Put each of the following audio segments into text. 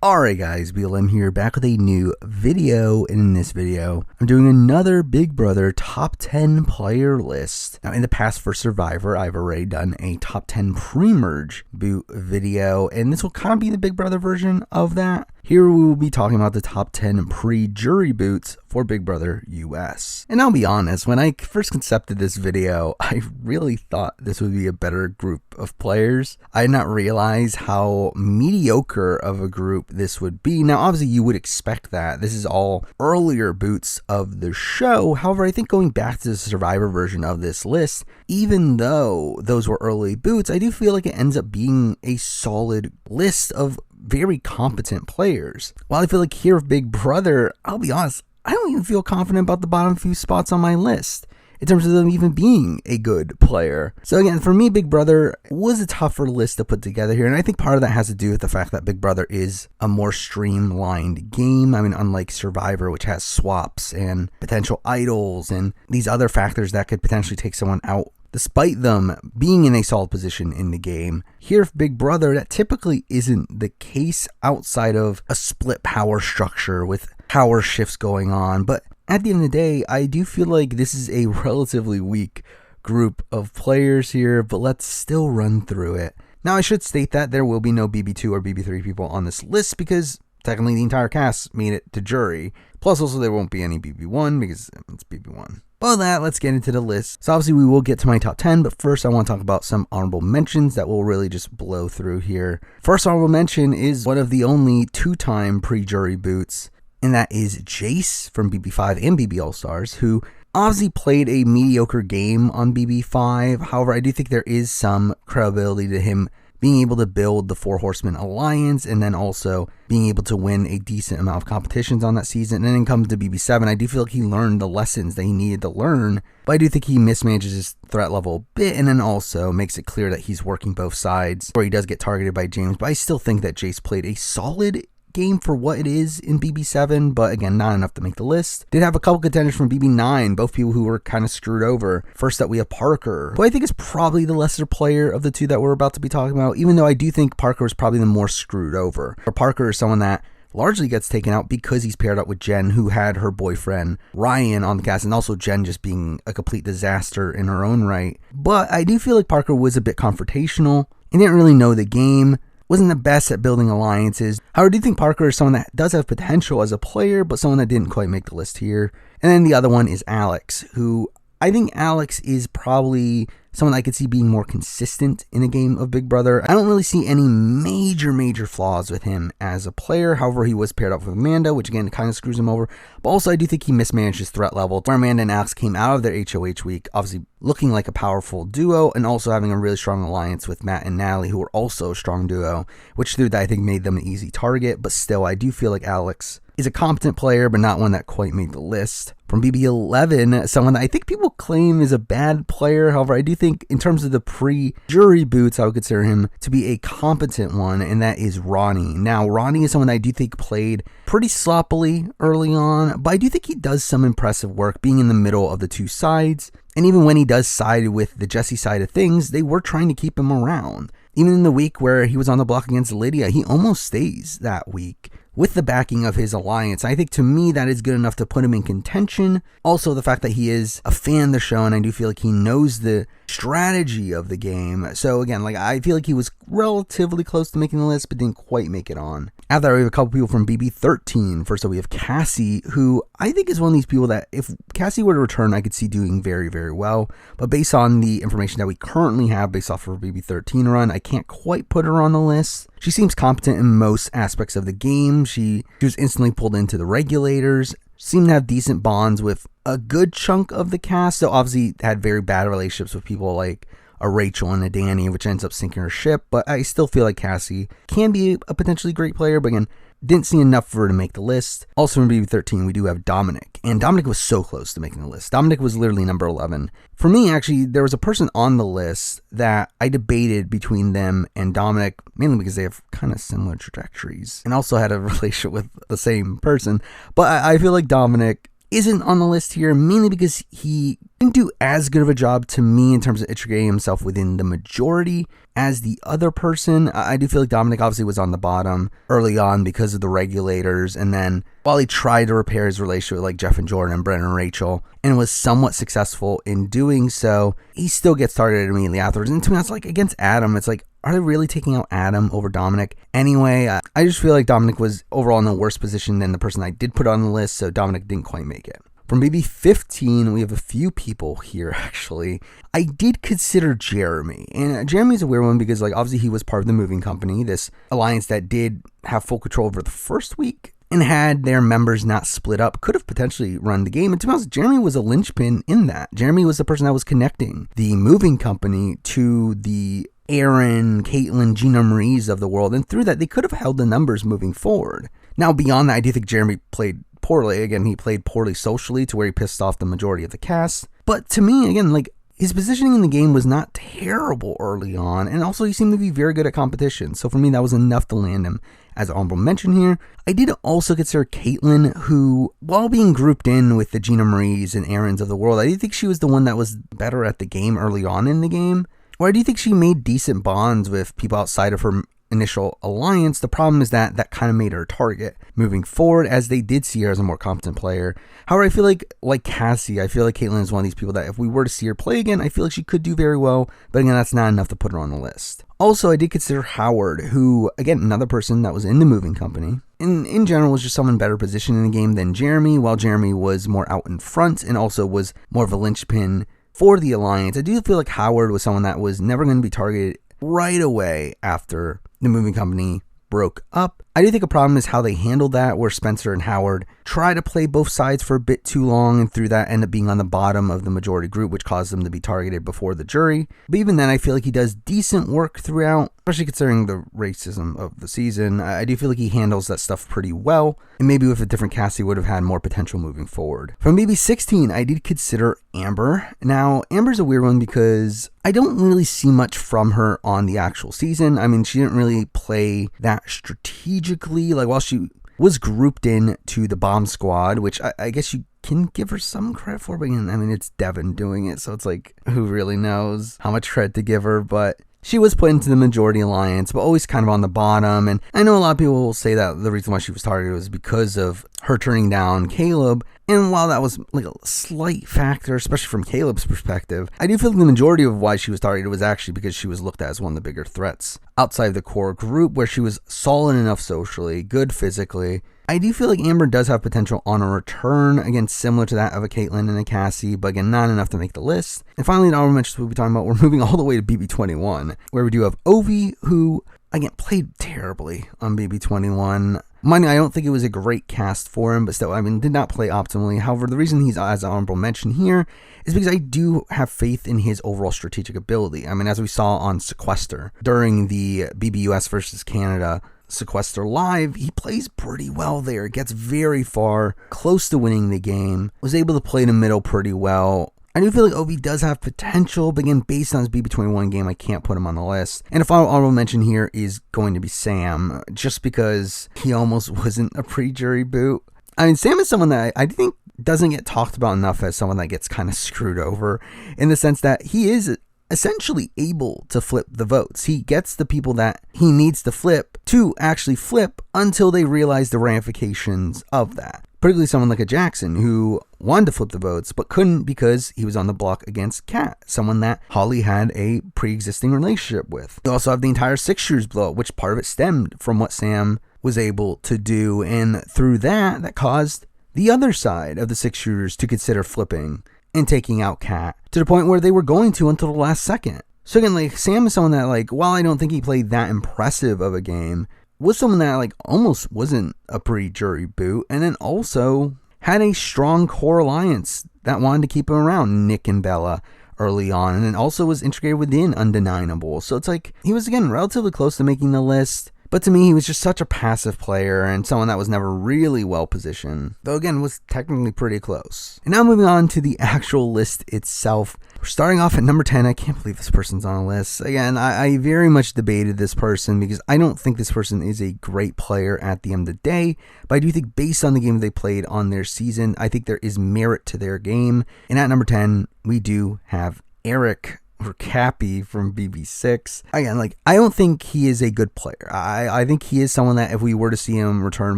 Alright guys, BLM here, back with a new video, and in this video, I'm doing another Big Brother top 10 player list. Now in the past for Survivor, I've already done a top 10 pre-merge boot video, and this will kind of be the Big Brother version of that. Here we will be talking about the top 10 pre-jury boots for Big Brother US. And I'll be honest, when I first concepted this video, I really thought this would be a better group of players. I did not realize how mediocre of a group this would be. Now obviously you would expect that. This is all earlier boots of the show. However, I think going back to the Survivor version of this list, even though those were early boots, I do feel like it ends up being a solid list of very competent players. While I feel like here with Big Brother, I'll be honest, I don't even feel confident about the bottom few spots on my list in terms of them even being a good player. So again, for me, Big Brother was a tougher list to put together here, and I think part of that has to do with the fact that Big Brother is a more streamlined game. I mean, unlike Survivor, which has swaps and potential idols and these other factors that could potentially take someone out despite them being in a solid position in the game. Here with Big Brother, that typically isn't the case outside of a split power structure with power shifts going on. But at the end of the day, I do feel like this is a relatively weak group of players here, but let's still run through it. Now, I should state that there will be no BB2 or BB3 people on this list because technically the entire cast made it to jury. Plus, also there won't be any BB1 because it's BB1. Well, let's get into the list. So obviously we will get to my top 10, but first I want to talk about some honorable mentions that will really just blow through here. First honorable mention is one of the only two-time pre-jury boots, and that is Jace from BB5 and BB All-Stars, who obviously played a mediocre game on BB5. However, I do think there is some credibility to him being able to build the Four Horsemen alliance and then also being able to win a decent amount of competitions on that season. And then comes to BB7, I do feel like he learned the lessons that he needed to learn, but I do think he mismanages his threat level a bit and then also makes it clear that he's working both sides where he does get targeted by James. But I still think that Jace played a solid game for what it is in BB7, but again, not enough to make the list. Did have a couple contenders from BB9, both people who were kind of screwed over. First up, we have Parker, who I think is probably the lesser player of the two that we're about to be talking about, even though I do think Parker is probably the more screwed over. Or Parker is someone that largely gets taken out because he's paired up with Jen, who had her boyfriend Ryan on the cast, and also Jen just being a complete disaster in her own right. But I do feel like Parker was a bit confrontational and didn't really know the game. Wasn't the best at building alliances. However, I do think Parker is someone that does have potential as a player, but someone that didn't quite make the list here. And then the other one is Alex, who I think Alex is probably someone I could see being more consistent in a game of Big Brother. I don't really see any major flaws with him as a player. However, he was paired up with Amanda, which again kind of screws him over. But also I do think he mismanaged his threat level, where Amanda and Alex came out of their HOH week, obviously looking like a powerful duo and also having a really strong alliance with Matt and Natalie, who were also a strong duo, which through that I think made them an easy target. But still, I do feel like Alex is a competent player, but not one that quite made the list. From BB11, someone that I think people claim is a bad player. However, I do think in terms of the pre-jury boots, I would consider him to be a competent one, and that is Ronnie. Now, Ronnie is someone that I do think played pretty sloppily early on, but I do think he does some impressive work being in the middle of the two sides. And even when he does side with the Jesse side of things, they were trying to keep him around. Even in the week where he was on the block against Lydia, he almost stays that week with the backing of his alliance. I think to me that is good enough to put him in contention. Also the fact that he is a fan of the show, and I do feel like he knows the strategy of the game. So again, like I feel like he was relatively close to making the list, but didn't quite make it on. After that, we have a couple people from BB13. First up, we have Cassie, who I think is one of these people that if Cassie were to return, I could see doing very well. But based on the information that we currently have based off of her BB13 run, I can't quite put her on the list. She seems competent in most aspects of the game. She was instantly pulled into the regulators, seemed to have decent bonds with a good chunk of the cast. So obviously had very bad relationships with people like a Rachel and a Danny, which ends up sinking her ship. But I still feel like Cassie can be a potentially great player, but again, didn't see enough for her to make the list. Also from BB13, we do have Dominic, and Dominic was so close to making the list. Dominic was literally number 11. For me, actually, there was a person on the list that I debated between them and Dominic, mainly because they have kind of similar trajectories and also had a relationship with the same person. But I feel like Dominic isn't on the list here, mainly because he didn't do as good of a job to me in terms of integrating himself within the majority as the other person. I do feel like Dominic obviously was on the bottom early on because of the regulators, and then while he tried to repair his relationship with like Jeff and Jordan and Brennan and Rachel, and was somewhat successful in doing so, he still gets targeted immediately afterwards. And to me, that's like against Adam, it's like, are they really taking out Adam over Dominic? Anyway, I just feel like Dominic was overall in a worse position than the person I did put on the list, so Dominic didn't quite make it. From BB15, we have a few people here, actually. I did consider Jeremy, and Jeremy's a weird one because, like, obviously he was part of the moving company, this alliance that did have full control over the first week, and had their members not split up, could have potentially run the game. And to be honest, Jeremy was a linchpin in that. Jeremy was the person that was connecting the moving company to the Aaron, Caitlin, Gina Marie's of the world, and through that, they could have held the numbers moving forward. Now, beyond that, I do think Jeremy played poorly. Again, he played poorly socially to where he pissed off the majority of the cast. But to me, again, like, his positioning in the game was not terrible early on, and also he seemed to be very good at competition. So for me, that was enough to land him as an honorable mention here. I did also consider Caitlin, who, while being grouped in with the Gina Marie's and Aarons of the world, I do think she was the one that was better at the game early on in the game. Or I do think she made decent bonds with people outside of her initial alliance. The problem is that that kind of made her a target moving forward, as they did see her as a more competent player. However, I feel like Cassie, I feel like Caitlin is one of these people that if we were to see her play again, I feel like she could do very well, but again, that's not enough to put her on the list. Also, I did consider Howard, who, again, another person that was in the moving company, and in general was just someone better positioned in the game than Jeremy, while Jeremy was more out in front and also was more of a linchpin for the alliance. I do feel like Howard was someone that was never going to be targeted right away after the moving company broke up. I do think a problem is how they handled that, where Spencer and Howard try to play both sides for a bit too long, and through that end up being on the bottom of the majority group, which caused them to be targeted before the jury. But even then, I feel like he does decent work throughout, especially considering the racism of the season. I do feel like he handles that stuff pretty well, and maybe with a different cast, he would have had more potential moving forward. From maybe 16, I did consider Amber. Now, Amber's a weird one because I don't really see much from her on the actual season. I mean, she didn't really play that strategically. Like, while she was grouped in to the bomb squad, which I guess you can give her some credit for, but again, I mean, it's Devin doing it, so it's like, who really knows how much credit to give her? But she was put into the majority alliance, but always kind of on the bottom. And I know a lot of people will say that the reason why she was targeted was because of her turning down Caleb. And while that was like a slight factor, especially from Caleb's perspective, I do feel like the majority of why she was targeted was actually because she was looked at as one of the bigger threats outside the core group, where she was solid enough socially, good physically. I do feel like Amber does have potential on a return, again, similar to that of a Caitlyn and a Cassie, but again, not enough to make the list. And finally, the honorable mentions we'll be talking about, we're moving all the way to BB21, where we do have Ovi, who, again, played terribly on BB21. Mind you, I don't think it was a great cast for him, but still, I mean, did not play optimally. However, the reason he's as an honorable mention here is because I do have faith in his overall strategic ability. I mean, as we saw on Sequester during the BBUS versus Canada Sequester Live, he plays pretty well there, gets very far, close to winning the game, was able to play in the middle pretty well. I do feel like Ovi does have potential, but again, based on his BB21 game, I can't put him on the list. And a final honorable mention here is going to be Sam, just because he almost wasn't a pre-jury boot. I mean, Sam is someone that I think doesn't get talked about enough as someone that gets kind of screwed over, in the sense that he is essentially able to flip the votes. He gets the people that he needs to flip to actually flip until they realize the ramifications of that. Particularly someone like a Jackson, who wanted to flip the votes, but couldn't because he was on the block against Kat, someone that Holly had a pre-existing relationship with. You also have the entire 6 shooters blow up, which part of it stemmed from what Sam was able to do, and through that caused the other side of the 6 shooters to consider flipping and taking out Kat, to the point where they were going to until the last second. So again, like, Sam is someone that, like, while I don't think he played that impressive of a game, was someone that, like, almost wasn't a pre-jury boot, and then also had a strong core alliance that wanted to keep him around, Nick and Bella, early on, and then also was integrated within Undeniable. So it's like, he was, again, relatively close to making the list, But to me, he was just such a passive player and someone that was never really well positioned, though again was technically pretty close. And now moving on to the actual list itself. We're starting off at number 10. I can't believe this person's on a list. Again, I very much debated this person because I don't think this person is a great player at the end of the day, but I do think based on the game they played on their season, I think there is merit to their game. And at number 10, we do have Eric, or Cappy, from BB6. Again, I don't think he is a good player. I think he is someone that if we were to see him return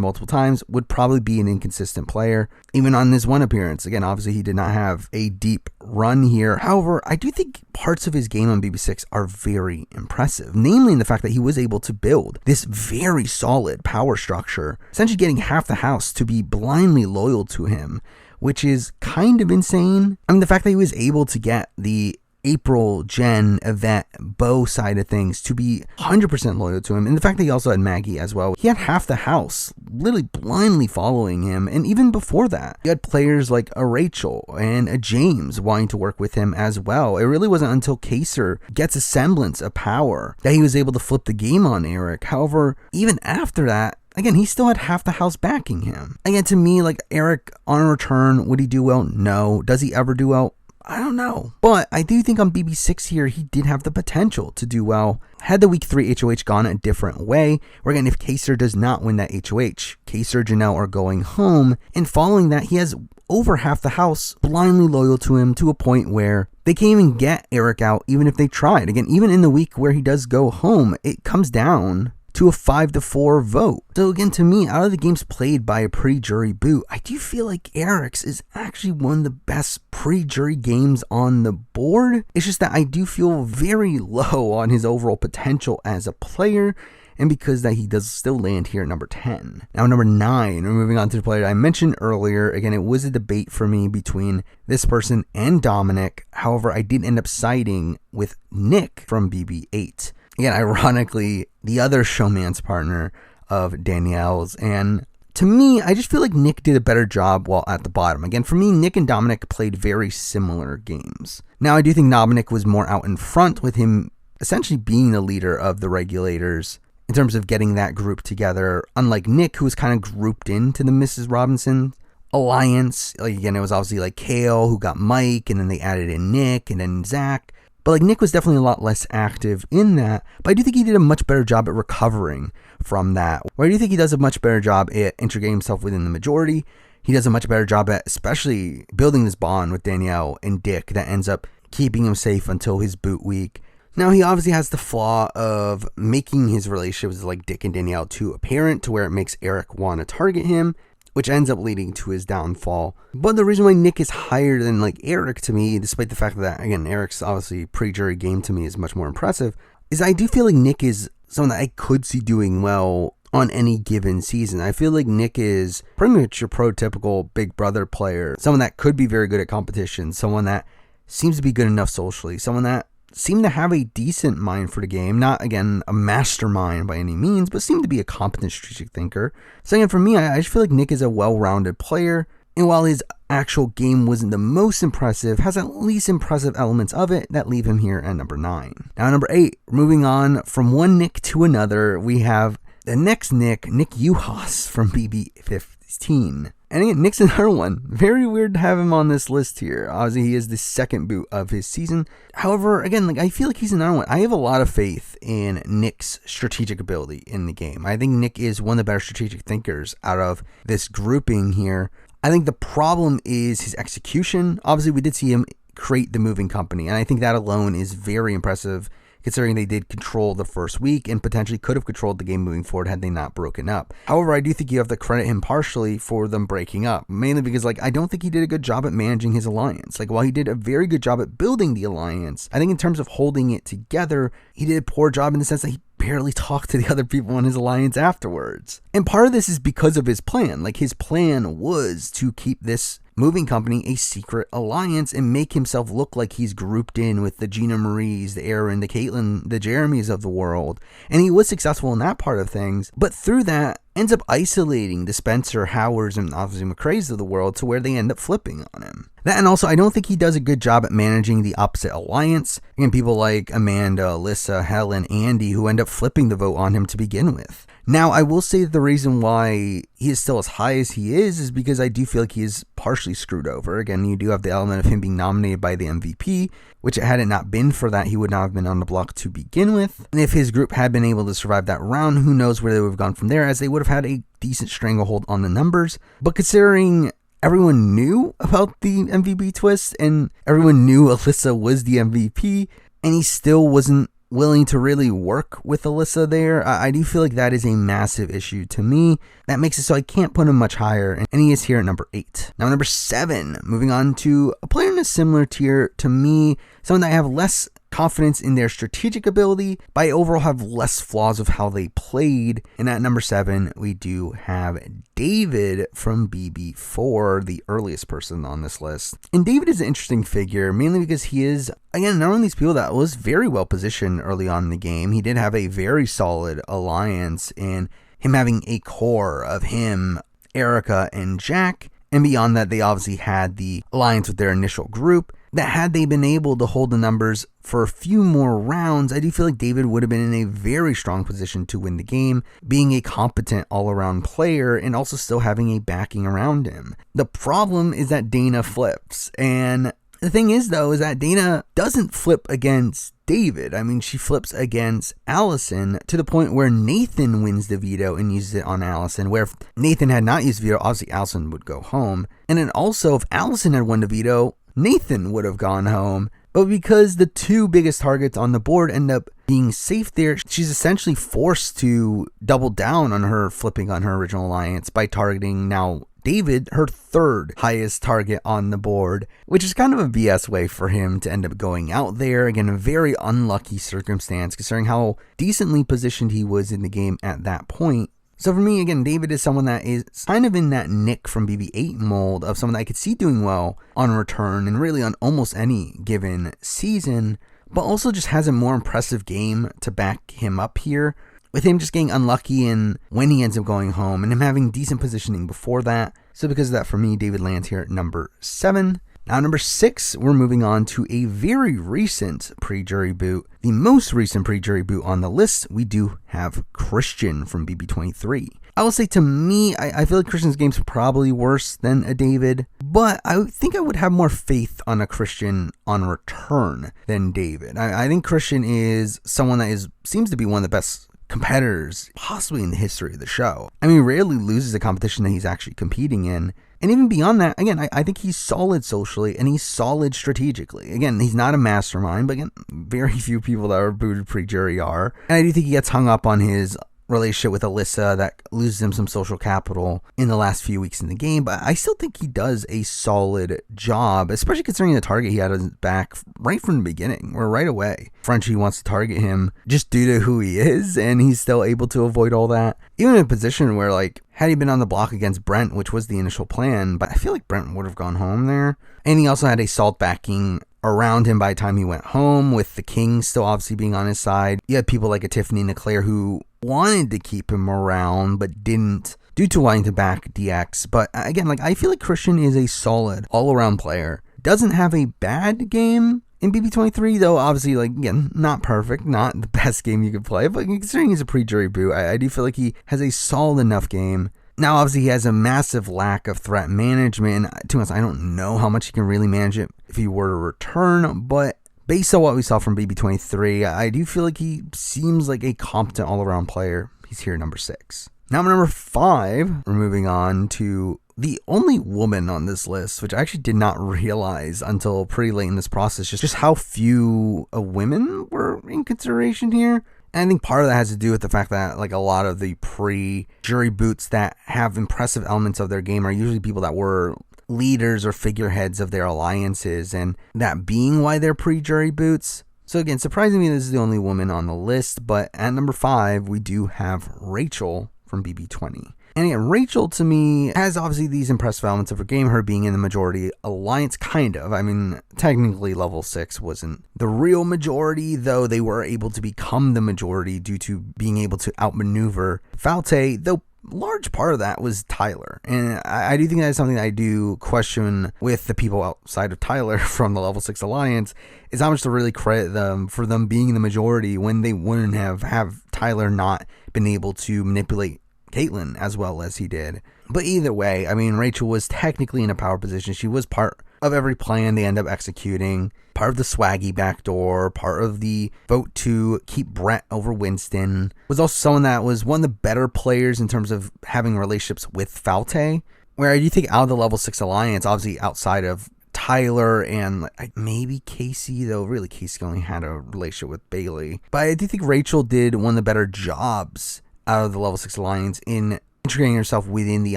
multiple times would probably be an inconsistent player. Even on this one appearance, again, obviously he did not have a deep run here. However, I do think parts of his game on BB6 are very impressive, namely in the fact that he was able to build this very solid power structure, essentially getting half the house to be blindly loyal to him, which is kind of insane. I mean, the fact that he was able to get the April Gen event bow side of things to be 100% loyal to him, and the fact that he also had Maggie as well. He had half the house literally blindly following him, and even before that, you had players like a Rachel and a James wanting to work with him as well. It really wasn't until Kaysar gets a semblance of power that he was able to flip the game on Eric. However, even after that, again, he still had half the house backing him. Again, to me, Eric on return, would he do well? No. Does he ever do well? I don't know. But I do think on BB6 here, he did have the potential to do well. Had the week 3 HOH gone a different way, where again, if Kaysar does not win that HOH, Kaysar, Janelle are going home, and following that, he has over half the house blindly loyal to him to a point where they can't even get Eric out even if they tried. Again, even in the week where he does go home, it comes down to a 5-4 vote. So again, to me, out of the games played by a pre-jury boot, I do feel like Eric's is actually one of the best pre-jury games on the board. It's just that I do feel very low on his overall potential as a player, and because that he does still land here at number 10. Now number 9, we're moving on to the player I mentioned earlier. Again, it was a debate for me between this person and Dominic. However, I did end up siding with Nick from BB8. Again, ironically, the other showman's partner of Danielle's. And to me, I just feel like Nick did a better job while at the bottom. Again, for me, Nick and Dominic played very similar games. Now, I do think Dominic was more out in front, with him essentially being the leader of the regulators in terms of getting that group together. Unlike Nick, who was kind of grouped into the Mrs. Robinson alliance. Again, it was obviously Kale who got Mike, and then they added in Nick and then Zach. But Nick was definitely a lot less active in that. But I do think he did a much better job at recovering from that. Where I do think he does a much better job at integrating himself within the majority. He does a much better job at especially building this bond with Danielle and Dick that ends up keeping him safe until his boot week. Now, he obviously has the flaw of making his relationships with Dick and Danielle too apparent, to where it makes Eric want to target him, which ends up leading to his downfall. But the reason why Nick is higher than Eric to me, despite the fact that, again, Eric's obviously pre-jury game to me is much more impressive, is I do feel like Nick is someone that I could see doing well on any given season. I feel like Nick is pretty much your prototypical Big Brother player, someone that could be very good at competition, someone that seems to be good enough socially, someone that seemed to have a decent mind for the game. Not, again, a mastermind by any means, but seemed to be a competent strategic thinker. So again, for me, I just feel like Nick is a well-rounded player, and while his actual game wasn't the most impressive, has at least impressive elements of it that leave him here at number 9. Now, number 8, moving on from one Nick to another, we have the next Nick Uhas from BB15. And again, Nick's another one. Very weird to have him on this list here. Obviously, he is the second boot of his season. However, again, I feel like he's another one. I have a lot of faith in Nick's strategic ability in the game. I think Nick is one of the better strategic thinkers out of this grouping here. I think the problem is his execution. Obviously, we did see him create the moving company, and I think that alone is very impressive, considering they did control the first week and potentially could have controlled the game moving forward had they not broken up. However, I do think you have to credit him partially for them breaking up, mainly because I don't think he did a good job at managing his alliance. While he did a very good job at building the alliance, I think in terms of holding it together, he did a poor job in the sense that he barely talked to the other people in his alliance afterwards. And part of this is because of his plan. His plan was to keep this moving company a secret alliance and make himself look like he's grouped in with the Gina Maries, the Aaron, the Caitlyn, the Jeremys of the world. And he was successful in that part of things, but through that ends up isolating the Spencer Howards and obviously McCrae's of the world to where they end up flipping on him. That, and also, I don't think he does a good job at managing the opposite alliance. Again, people like Amanda, Alyssa, Helen, Andy, who end up flipping the vote on him to begin with. Now, I will say that the reason why he is still as high as he is because I do feel like he is partially screwed over. Again, you do have the element of him being nominated by the MVP, which had it not been for that, he would not have been on the block to begin with. And if his group had been able to survive that round, who knows where they would have gone from there, as they would have had a decent stranglehold on the numbers. But considering everyone knew about the MVP twist and everyone knew Alyssa was the MVP, and he still wasn't willing to really work with Alyssa there, I do feel like that is a massive issue to me. That makes it so I can't put him much higher, and he is here at number 8. Now, number 7, moving on to a player in a similar tier to me, someone that I have less confidence in their strategic ability, but I overall have less flaws of how they played. And at number 7, we do have David from BB4, the earliest person on this list. And David is an interesting figure, mainly because he is, again, not one of these people that was very well positioned early on in the game. He did have a very solid alliance, and him having a core of him, Erica, and Jack. And beyond that, they obviously had the alliance with their initial group. That had they been able to hold the numbers for a few more rounds, I do feel like David would have been in a very strong position to win the game, being a competent all-around player and also still having a backing around him. The problem is that Dana flips, and the thing is, though, is that Dana doesn't flip against David. I mean, she flips against Allison to the point where Nathan wins the veto and uses it on Allison, where if Nathan had not used the veto, obviously Allison would go home. And then also, if Allison had won the veto, Nathan would have gone home. But because the two biggest targets on the board end up being safe there, she's essentially forced to double down on her flipping on her original alliance by targeting now David, her third highest target on the board, which is kind of a BS way for him to end up going out there. Again, a very unlucky circumstance considering how decently positioned he was in the game at that point. So for me, again, David is someone that is kind of in that Nick from BB8 mold of someone that I could see doing well on return and really on almost any given season, but also just has a more impressive game to back him up here, with him just getting unlucky and when he ends up going home and him having decent positioning before that. So because of that, for me, David lands here at number 7. Now, number 6, we're moving on to a very recent pre-jury boot. The most recent pre-jury boot on the list, we do have Christian from BB23. I will say, to me, I feel like Christian's game's probably worse than a David, but I think I would have more faith on a Christian on return than David. I think Christian is someone that seems to be one of the best competitors possibly in the history of the show. I mean, rarely loses a competition that he's actually competing in. And even beyond that, again, I think he's solid socially and he's solid strategically. Again, he's not a mastermind, but again, very few people that are booted pre-jury are. And I do think he gets hung up on his relationship with Alyssa that loses him some social capital in the last few weeks in the game, but I still think he does a solid job, especially considering the target he had on his back right from the beginning, or right away. Frenchie wants to target him just due to who he is, and he's still able to avoid all that. Even in a position where, like, had he been on the block against Brent, which was the initial plan, but I feel like Brent would have gone home there. And he also had a solid backing around him by the time he went home, with the king still obviously being on his side. You had people like a Tiffany and a Claire who wanted to keep him around but didn't due to wanting to back DX. But again, like, I feel like Christian is a solid all-around player. Doesn't have a bad game in BB23, though obviously, like, again, not perfect, not the best game you could play, but considering he's a pre-jury boot, I do feel like he has a solid enough game. Now, obviously, he has a massive lack of threat management. To be honest, I don't know how much he can really manage it if he were to return, but based on what we saw from BB23, I do feel like he seems like a competent all-around player. He's here at number 6. Now, number 5, we're moving on to the only woman on this list, which I actually did not realize until pretty late in this process, just how few women were in consideration here. And I think part of that has to do with the fact that, like, a lot of the pre-jury boots that have impressive elements of their game are usually people that were leaders or figureheads of their alliances, and that being why they're pre-jury boots. So again, surprisingly, this is the only woman on the list, but at number 5, we do have Rachel from BB20. And again, Rachel, to me, has obviously these impressive elements of her game, her being in the majority alliance, kind of. I mean, technically level 6 wasn't the real majority, though they were able to become the majority due to being able to outmaneuver Falte, though large part of that was Tyler. And I do think that's something that I do question with the people outside of Tyler from the Level 6 Alliance, is how much to really credit them for them being the majority when they wouldn't have Tyler not been able to manipulate Caitlyn as well as he did. But either way, I mean, Rachel was technically in a power position. She was part of every plan they end up executing, part of the Swaggy backdoor, part of the vote to keep Brett over Winston, was also someone that was one of the better players in terms of having relationships with Falte, where I do think out of the Level 6 Alliance, obviously outside of Tyler and maybe Casey, though really Casey only had a relationship with Bailey. But I do think Rachel did one of the better jobs out of the Level 6 Alliance in integrating herself within the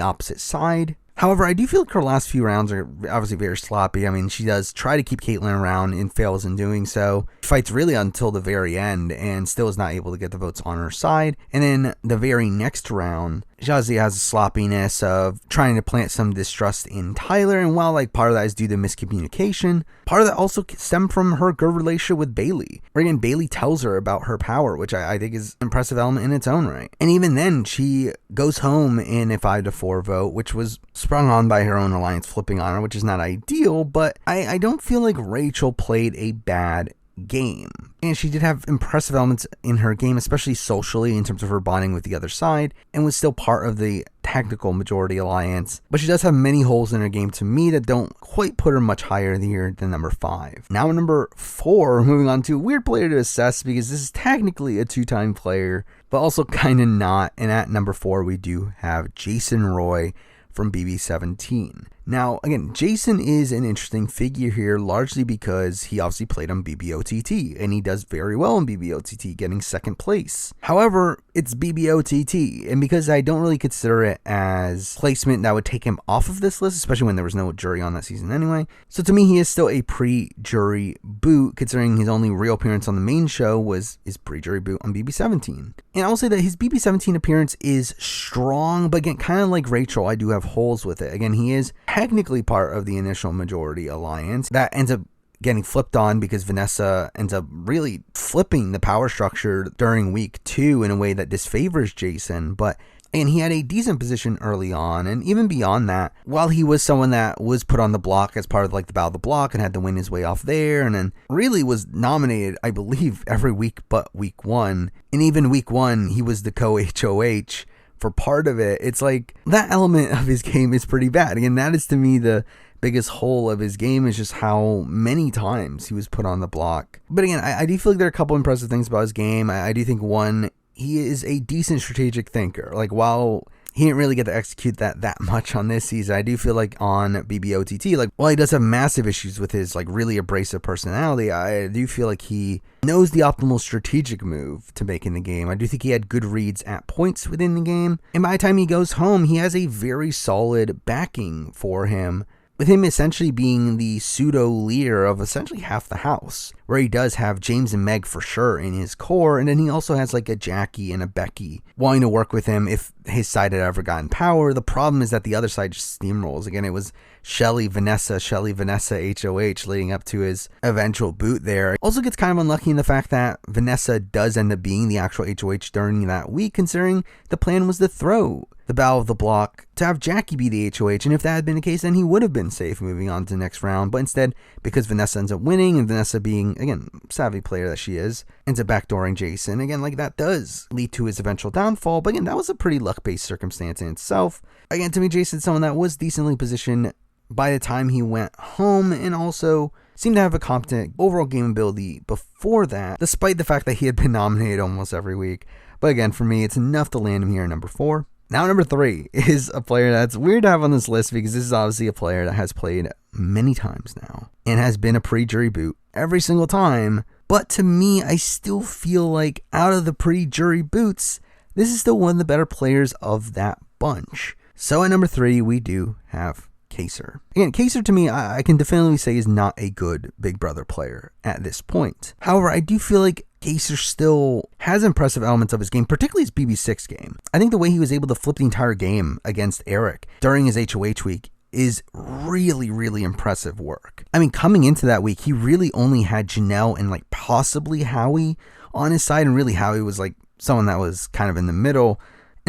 opposite side. However, I do feel like her last few rounds are obviously very sloppy. I mean, she does try to keep Caitlyn around and fails in doing so. She fights really until the very end and still is not able to get the votes on her side. And then the very next round, she obviously has a sloppiness of trying to plant some distrust in Tyler. And while part of that is due to miscommunication, part of that also stemmed from her good relationship with Bailey. Where again, Bailey tells her about her power, which I think is an impressive element in its own right. And even then, she goes home in a 5-4 vote, which was sprung on by her own alliance flipping on her, which is not ideal, but I don't feel like Rachel played a bad game. And she did have impressive elements in her game, especially socially in terms of her bonding with the other side, and was still part of the tactical majority alliance. But she does have many holes in her game to me that don't quite put her much higher here than number 5. Now number 4, moving on to a weird player to assess because this is technically a 2-time player, but also kind of not. And at number 4, we do have Jason Roy from BB17. Now, again, Jason is an interesting figure here, largely because he obviously played on BBOTT, and he does very well in BBOTT, getting second place. However, it's BBOTT, and because I don't really consider it as placement that would take him off of this list, especially when there was no jury on that season anyway. So to me, he is still a pre-jury boot, considering his only real appearance on the main show was his pre-jury boot on BB17. And I will say that his BB17 appearance is strong, but again, kind of like Rachel, I do have holes with it. Again, he is technically part of the initial majority alliance that ends up getting flipped on because Vanessa ends up really flipping the power structure during week 2 in a way that disfavors Jason. But and he had a decent position early on, and even beyond that, while he was someone that was put on the block as part of the Battle of the Block and had to win his way off there, and then really was nominated, I believe, every week but week 1. And even week 1, he was the co-HOH for part of it. It's that element of his game is pretty bad. Again, that is to me the biggest hole of his game, is just how many times he was put on the block. But again, I do feel like there are a couple impressive things about his game. I do think, one, he is a decent strategic thinker. While he didn't really get to execute that much on this season, I do feel like on BBOTT, while he does have massive issues with his really abrasive personality, I do feel like he knows the optimal strategic move to make in the game. I do think he had good reads at points within the game, and by the time he goes home, he has a very solid backing for him, with him essentially being the pseudo-leader of essentially half the house, where he does have James and Meg for sure in his core, and then he also has a Jackie and a Becky wanting to work with him if his side had ever gotten power. The problem is that the other side just steamrolls. Again, it was Shelly, Vanessa, HOH leading up to his eventual boot there. Also gets kind of unlucky in the fact that Vanessa does end up being the actual HOH during that week, considering the plan was to throw the Battle of the Block to have Jackie be the HOH, and if that had been the case, then he would have been safe moving on to the next round. But instead, because Vanessa ends up winning, and Vanessa being, again, savvy player that she is, ends up backdooring Jason. Again, that does lead to his eventual downfall, but again, that was a pretty luck-based circumstance in itself. Again, to me, Jason's someone that was decently positioned by the time he went home, and also seemed to have a competent overall game ability before that, despite the fact that he had been nominated almost every week. But again, for me, it's enough to land him here at number 4. Now, number 3 is a player that's weird to have on this list because this is obviously a player that has played many times now and has been a pre-jury boot every single time. But to me, I still feel like out of the pre-jury boots, this is still one of the better players of that bunch. So at number 3, we do have Kaysar. Again, Kaysar to me, I can definitively say is not a good Big Brother player at this point. However, I do feel like Kaysar still has impressive elements of his game, particularly his BB6 game. I think the way he was able to flip the entire game against Eric during his HOH week is really, really impressive work. I mean, coming into that week, he really only had Janelle and possibly Howie on his side, and really Howie was someone that was kind of in the middle.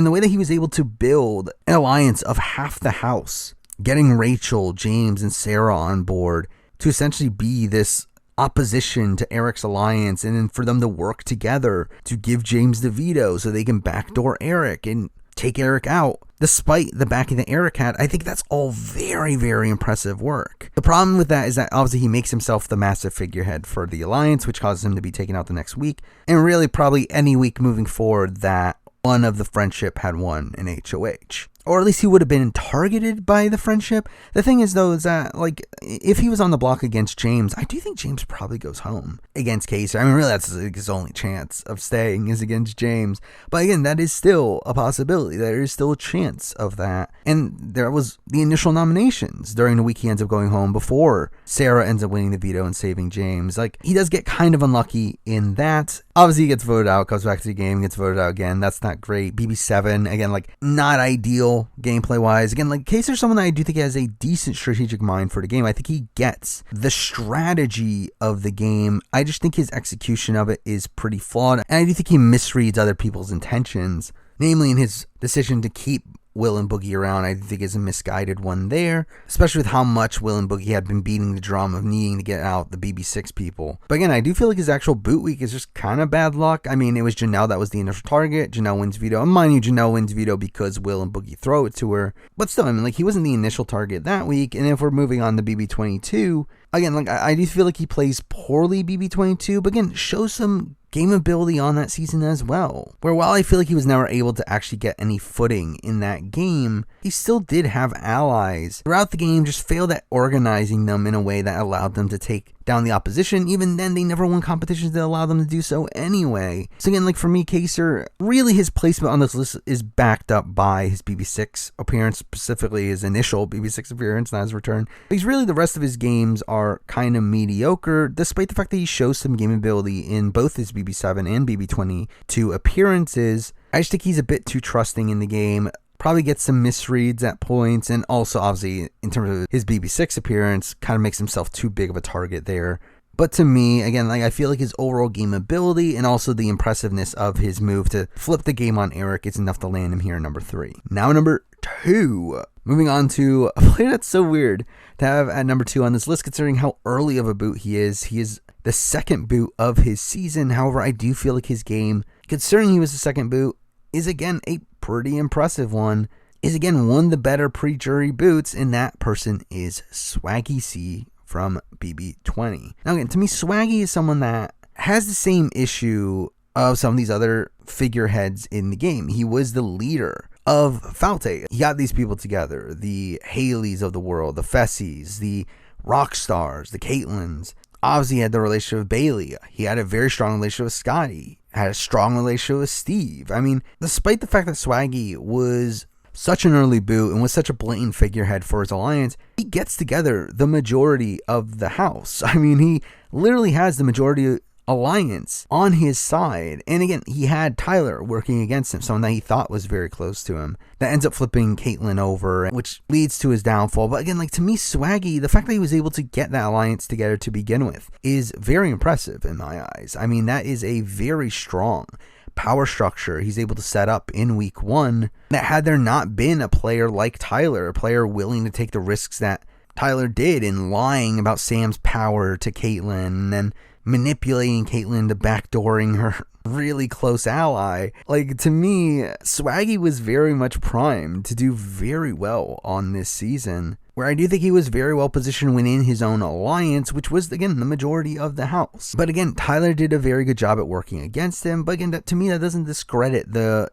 and the way that he was able to build an alliance of half the house, getting Rachel, James, and Sarah on board to essentially be this opposition to Eric's alliance, and then for them to work together to give James the veto so they can backdoor Eric and take Eric out. Despite the backing that Eric had, I think that's all very, very impressive work. The problem with that is that obviously he makes himself the massive figurehead for the alliance, which causes him to be taken out the next week, and really probably any week moving forward that one of the friendship had won an HOH. Or at least he would have been targeted by the friendship. The thing is, though, is that, like, if he was on the block against James, I do think James probably goes home against Kaysar. I mean, really, that's his only chance of staying is against James. But again, that is still a possibility. There is still a chance of that. And there was the initial nominations during the week he ends up going home before Sarah ends up winning the veto and saving James. Like, he does get kind of unlucky in that. Obviously, he gets voted out, comes back to the game, gets voted out again. That's not great. BB7, again, like, not ideal gameplay wise. Again, like, Kaysar's someone that I do think has a decent strategic mind for the game. I think he gets the strategy of the game. I just think his execution of it is pretty flawed. And I do think he misreads other people's intentions, namely in his decision to keep Will and Boogie around. I think is a misguided one there, especially with how much Will and Boogie had been beating the drum of needing to get out the BB6 people. But again, I do feel like his actual boot week is just kind of bad luck. I mean, it was Janelle that was the initial target. Janelle wins veto. And mind you, Janelle wins veto because Will and Boogie throw it to her. But still, I mean, like, he wasn't the initial target that week. And if we're moving on to BB22, again, like, I do feel like he plays poorly BB22, but again, shows some game ability on that season as well. Where while I feel like he was never able to actually get any footing in that game, he still did have allies throughout the game, just failed at organizing them in a way that allowed them to take down the opposition. Even then, they never won competitions that allowed them to do so anyway. So again, like, for me, Kaysar, really his placement on this list is backed up by his BB6 appearance, specifically his initial BB6 appearance, not his return. Because really the rest of his games are kind of mediocre, despite the fact that he shows some game ability in both his BB7 and BB22 appearances. I just think he's a bit too trusting in the game. Probably gets some misreads at points, and also obviously in terms of his BB6 appearance, kind of makes himself too big of a target there. But to me, again, like, I feel like his overall game ability and also the impressiveness of his move to flip the game on Eric is enough to land him here at number 3. Now number 2. Moving on to a player that's so weird to have at number 2 on this list, considering how early of a boot he is. He is the second boot of his season. However, I do feel like his game, considering he was the second boot, is again a pretty impressive one, is again one of the better pre-jury boots, and that person is Swaggy C from BB20. Now again, to me, Swaggy is someone that has the same issue of some of these other figureheads in the game. He was the leader of Falte. He got these people together, the Haleys of the world, the Fessies, the Rockstars, the Caitlins. Obviously, he had the relationship with Bailey. He had a very strong relationship with Scotty. Had a strong relationship with Steve. I mean, despite the fact that Swaggy was such an early boot and was such a blatant figurehead for his alliance, he gets together the majority of the house. I mean, he literally has the majority alliance on his side. And again, he had Tyler working against him, someone that he thought was very close to him, that ends up flipping Caitlyn over, which leads to his downfall. But again, like, to me, Swaggy, the fact that he was able to get that alliance together to begin with is very impressive in my eyes. I mean, that is a very strong power structure he's able to set up in week 1, that had there not been a player like Tyler, a player willing to take the risks that Tyler did in lying about Sam's power to Caitlyn and then manipulating Caitlyn to backdooring her really close ally. Like, to me, Swaggy was very much primed to do very well on this season, where I do think he was very well positioned within his own alliance, which was, again, the majority of the house. But again, Tyler did a very good job at working against him. But again, to me, that doesn't discredit the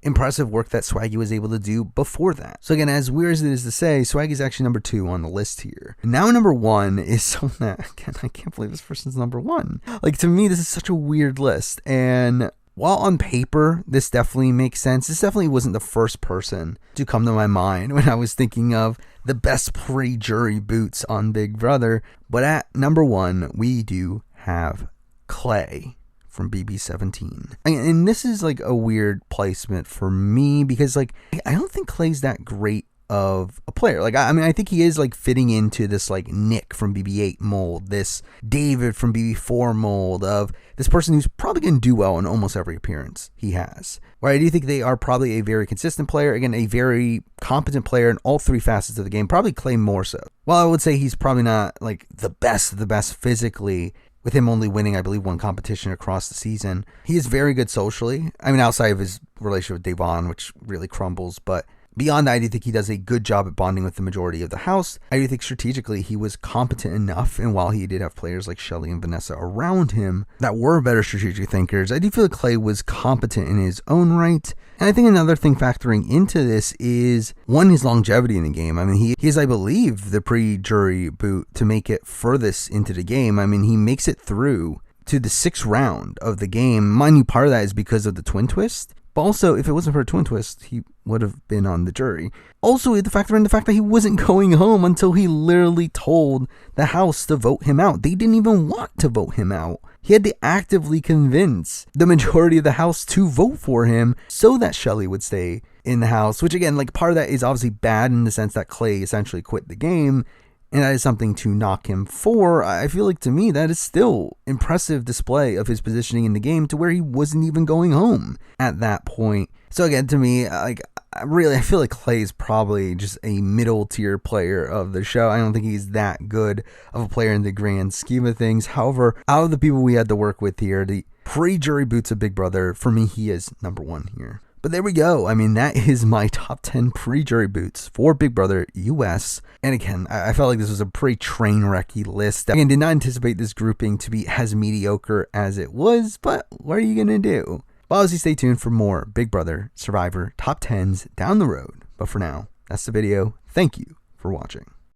impressive work that Swaggy was able to do before that. So again, as weird as it is to say, Swaggy's actually number 2 on the list here. Now number 1 is someone that, again, I can't believe this person's number 1. Like, to me, this is such a weird list. And while on paper, this definitely makes sense, this definitely wasn't the first person to come to my mind when I was thinking of the best pre-jury boots on Big Brother. But at number 1, we do have Clay from BB17. And this is like a weird placement for me because, like, I don't think Clay's that great of a player. Like, I mean, I think he is like fitting into this like Nick from BB-8 mold, this David from BB-4 mold of this person who's probably going to do well in almost every appearance he has. Where I do think they are probably a very consistent player, again, a very competent player in all three facets of the game, probably Clay more so. While I would say he's probably not like the best of the best physically, with him only winning, I believe, one competition across the season, he is very good socially. I mean, outside of his relationship with Devon, which really crumbles, but beyond that, I do think he does a good job at bonding with the majority of the house. I do think strategically he was competent enough, and while he did have players like Shelly and Vanessa around him that were better strategic thinkers, I do feel like Clay was competent in his own right. And I think another thing factoring into this is, one, his longevity in the game. I mean, he is, I believe, the pre-jury boot to make it furthest into the game. I mean, he makes it through to the 6th round of the game. Mind you, part of that is because of the twin twist. But also, if it wasn't for a twin twist, he would have been on the jury. Also, the fact that he wasn't going home until he literally told the house to vote him out. They didn't even want to vote him out. He had to actively convince the majority of the house to vote for him so that Shelly would stay in the house. Which, again, like, part of that is obviously bad in the sense that Clay essentially quit the game. And that is something to knock him for. I feel like, to me, that is still impressive display of his positioning in the game to where he wasn't even going home at that point. So again, to me, like, I feel like Clay is probably just a middle tier player of the show. I don't think he's that good of a player in the grand scheme of things. However, out of the people we had to work with here, the pre-jury boots of Big Brother, for me, he is number one here. But there we go. I mean, that is my top 10 pre-jury boots for Big Brother US. And again, I felt like this was a pretty train wrecky list. Again, did not anticipate this grouping to be as mediocre as it was, but what are you going to do? Well, obviously, stay tuned for more Big Brother Survivor top 10s down the road. But for now, that's the video. Thank you for watching.